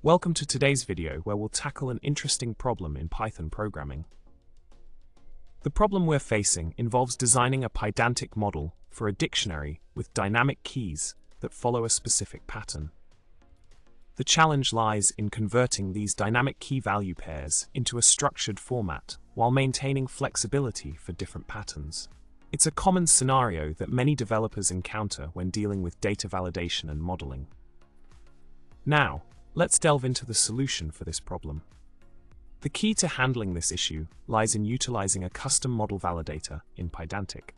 Welcome to today's video where we'll tackle an interesting problem in Python programming. The problem we're facing involves designing a Pydantic model for a dictionary with dynamic keys that follow a specific pattern. The challenge lies in converting these dynamic key value pairs into a structured format while maintaining flexibility for different patterns. It's a common scenario that many developers encounter when dealing with data validation and modeling. Now, let's delve into the solution for this problem. The key to handling this issue lies in utilizing a custom model validator in Pydantic.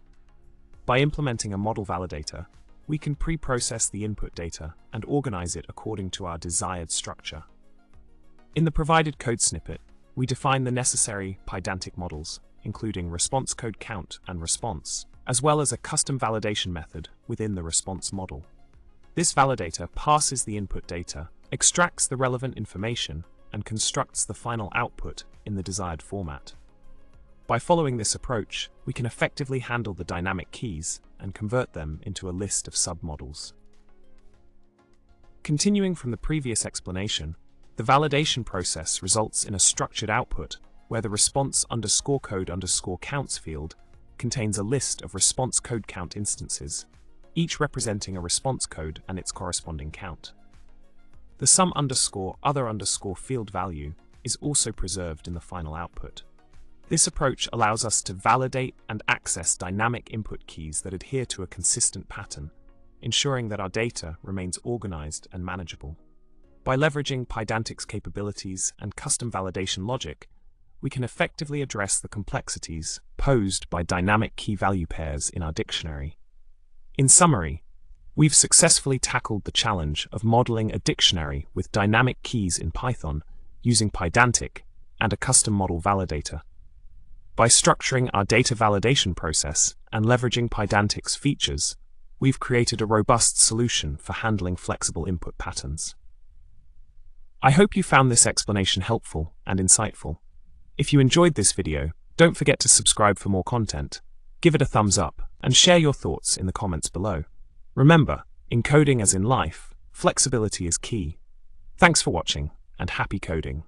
By implementing a model validator, we can pre-process the input data and organize it according to our desired structure. In the provided code snippet, we define the necessary Pydantic models, including response code count and response, as well as a custom validation method within the response model. This validator parses the input data, extracts the relevant information, and constructs the final output in the desired format. By following this approach, we can effectively handle the dynamic keys and convert them into a list of submodels. Continuing from the previous explanation, the validation process results in a structured output where the response underscore code underscore counts field contains a list of response code count instances, each representing a response code and its corresponding count. The sum underscore other underscore field value is also preserved in the final output. This approach allows us to validate and access dynamic input keys that adhere to a consistent pattern, ensuring that our data remains organized and manageable. By leveraging Pydantic's capabilities and custom validation logic, we can effectively address the complexities posed by dynamic key value pairs in our dictionary. In summary, we've successfully tackled the challenge of modeling a dictionary with dynamic keys in Python using Pydantic and a custom model validator. By structuring our data validation process and leveraging Pydantic's features, we've created a robust solution for handling flexible input patterns. I hope you found this explanation helpful and insightful. If you enjoyed this video, don't forget to subscribe for more content, give it a thumbs up, and share your thoughts in the comments below. Remember, in coding as in life, flexibility is key. Thanks for watching, and happy coding.